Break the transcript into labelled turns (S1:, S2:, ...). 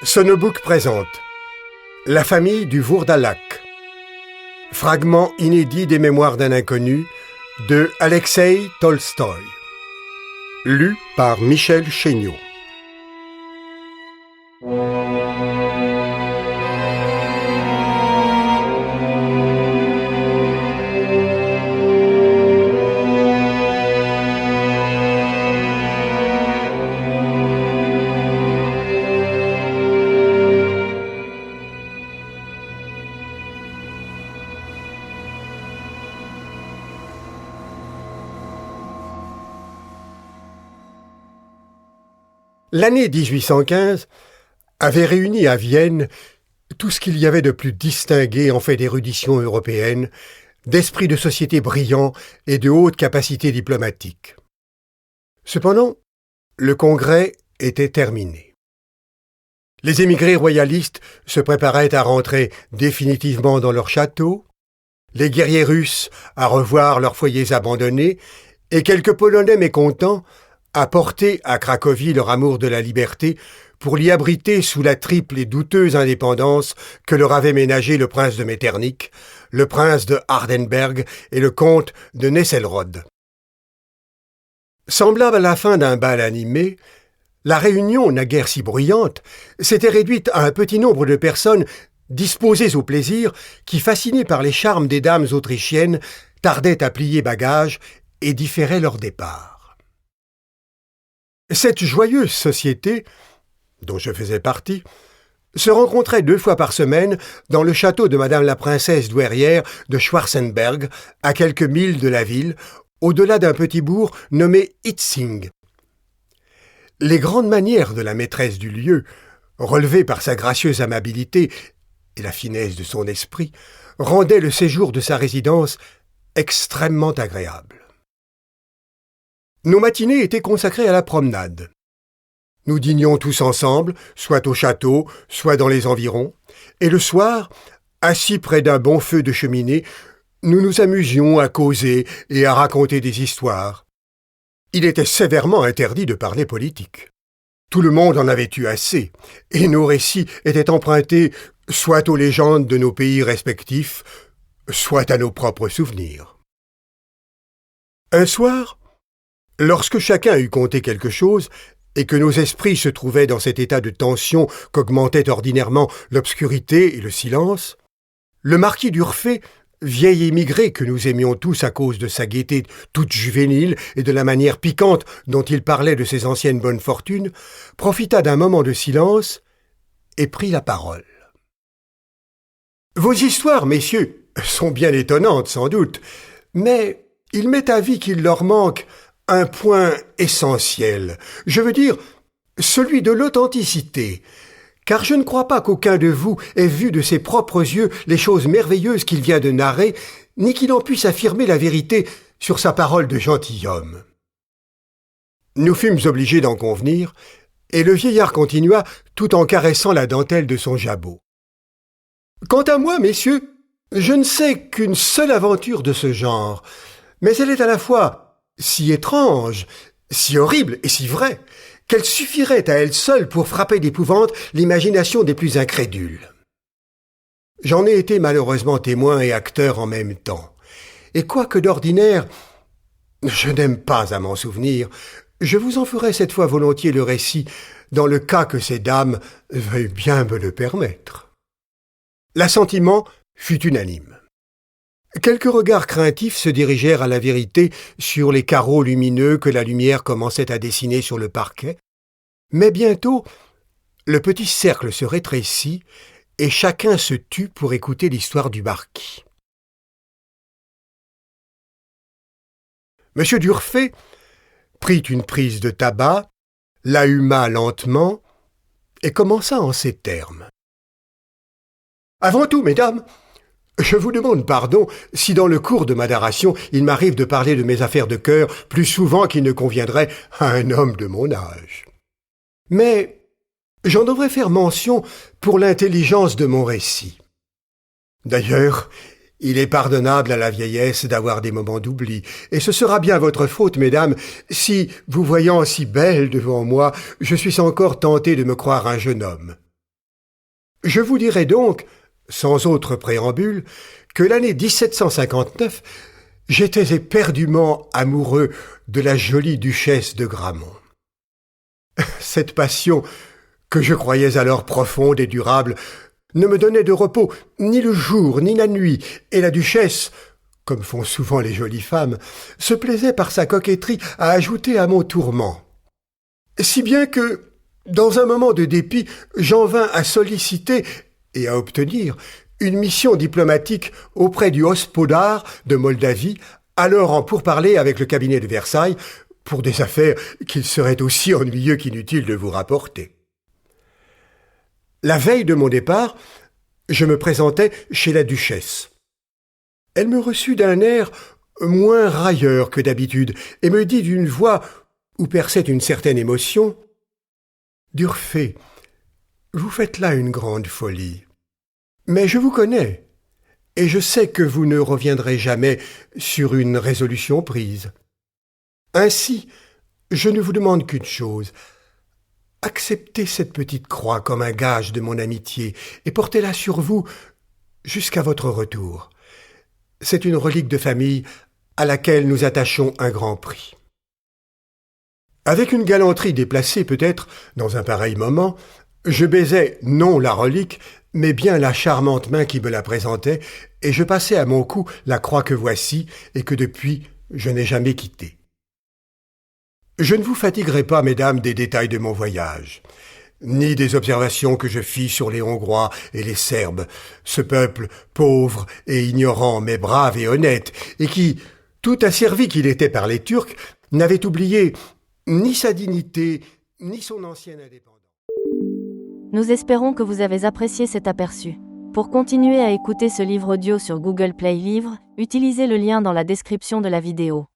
S1: Sonobook présente La famille du Vourdalak. Fragment inédit des Mémoires d'un inconnu de Alexeï Tolstoï. Lu par Michel Chéniaud. L'année 1815 avait réuni à Vienne tout ce qu'il y avait de plus distingué en fait d'érudition européenne, d'esprit de société brillant et de haute capacité diplomatique. Cependant, le congrès était terminé. Les émigrés royalistes se préparaient à rentrer définitivement dans leur château, les guerriers russes à revoir leurs foyers abandonnés, et quelques Polonais mécontents à porter à Cracovie leur amour de la liberté pour l'y abriter sous la triple et douteuse indépendance que leur avait ménagée le prince de Metternich, le prince de Hardenberg et le comte de Nesselrode. Semblable à la fin d'un bal animé, la réunion, naguère si bruyante, s'était réduite à un petit nombre de personnes disposées au plaisir qui, fascinées par les charmes des dames autrichiennes, tardaient à plier bagages et différaient leur départ. Cette joyeuse société, dont je faisais partie, se rencontrait 2 fois par semaine dans le château de madame la princesse douairière de Schwarzenberg, à quelques milles de la ville, au-delà d'un petit bourg nommé Hietzing. Les grandes manières de la maîtresse du lieu, relevées par sa gracieuse amabilité et la finesse de son esprit, rendaient le séjour de sa résidence extrêmement agréable. Nos matinées étaient consacrées à la promenade. Nous dînions tous ensemble, soit au château, soit dans les environs, et le soir, assis près d'un bon feu de cheminée, nous nous amusions à causer et à raconter des histoires. Il était sévèrement interdit de parler politique. Tout le monde en avait eu assez, et nos récits étaient empruntés soit aux légendes de nos pays respectifs, soit à nos propres souvenirs. Un soir, lorsque chacun eut conté quelque chose, et que nos esprits se trouvaient dans cet état de tension qu'augmentaient ordinairement l'obscurité et le silence, le marquis d'Urfé, vieil émigré que nous aimions tous à cause de sa gaieté toute juvénile et de la manière piquante dont il parlait de ses anciennes bonnes fortunes, profita d'un moment de silence et prit la parole. « Vos histoires, messieurs, sont bien étonnantes sans doute, mais il m'est avis qu'il leur manque un point essentiel, je veux dire celui de l'authenticité, car je ne crois pas qu'aucun de vous ait vu de ses propres yeux les choses merveilleuses qu'il vient de narrer, ni qu'il en puisse affirmer la vérité sur sa parole de gentilhomme. » Nous fûmes obligés d'en convenir, et le vieillard continua tout en caressant la dentelle de son jabot. « Quant à moi, messieurs, je ne sais qu'une seule aventure de ce genre, mais elle est à la fois si étrange, si horrible et si vraie, qu'elle suffirait à elle seule pour frapper d'épouvante l'imagination des plus incrédules. J'en ai été malheureusement témoin et acteur en même temps, et quoique d'ordinaire, je n'aime pas à m'en souvenir, je vous en ferai cette fois volontiers le récit, dans le cas que ces dames veuillent bien me le permettre. L'assentiment fut unanime. Quelques regards craintifs se dirigèrent à la vérité sur les carreaux lumineux que la lumière commençait à dessiner sur le parquet, mais bientôt le petit cercle se rétrécit et chacun se tut pour écouter l'histoire du marquis. Monsieur d'Urfé prit une prise de tabac, la huma lentement et commença en ces termes. « Avant tout, mesdames, je vous demande pardon si dans le cours de ma narration il m'arrive de parler de mes affaires de cœur plus souvent qu'il ne conviendrait à un homme de mon âge. Mais j'en devrais faire mention pour l'intelligence de mon récit. D'ailleurs, il est pardonnable à la vieillesse d'avoir des moments d'oubli, et ce sera bien votre faute, mesdames, si, vous voyant si belle devant moi, je suis encore tenté de me croire un jeune homme. Je vous dirai donc, sans autre préambule, que l'année 1759, j'étais éperdument amoureux de la jolie duchesse de Gramont. Cette passion, que je croyais alors profonde et durable, ne me donnait de repos ni le jour ni la nuit, et la duchesse, comme font souvent les jolies femmes, se plaisait par sa coquetterie à ajouter à mon tourment. Si bien que, dans un moment de dépit, j'en vins à solliciter et à obtenir une mission diplomatique auprès du Hospodar de Moldavie, alors en pourparlers avec le cabinet de Versailles, pour des affaires qu'il serait aussi ennuyeux qu'inutile de vous rapporter. La veille de mon départ, je me présentai chez la duchesse. Elle me reçut d'un air moins railleur que d'habitude et me dit d'une voix où perçait une certaine émotion: « D'Urfé, vous faites là une grande folie. Mais je vous connais, et je sais que vous ne reviendrez jamais sur une résolution prise. Ainsi, je ne vous demande qu'une chose. Acceptez cette petite croix comme un gage de mon amitié et portez-la sur vous jusqu'à votre retour. C'est une relique de famille à laquelle nous attachons un grand prix. » Avec une galanterie déplacée peut-être dans un pareil moment, je baisai non la relique, mais bien la charmante main qui me la présentait, et je passai à mon cou la croix que voici et que depuis je n'ai jamais quittée. Je ne vous fatiguerai pas, mesdames, des détails de mon voyage, ni des observations que je fis sur les Hongrois et les Serbes, ce peuple pauvre et ignorant, mais brave et honnête, et qui, tout asservi qu'il était par les Turcs, n'avait oublié ni sa dignité, ni son ancienne indépendance.
S2: Nous espérons que vous avez apprécié cet aperçu. Pour continuer à écouter ce livre audio sur Google Play Livres, utilisez le lien dans la description de la vidéo.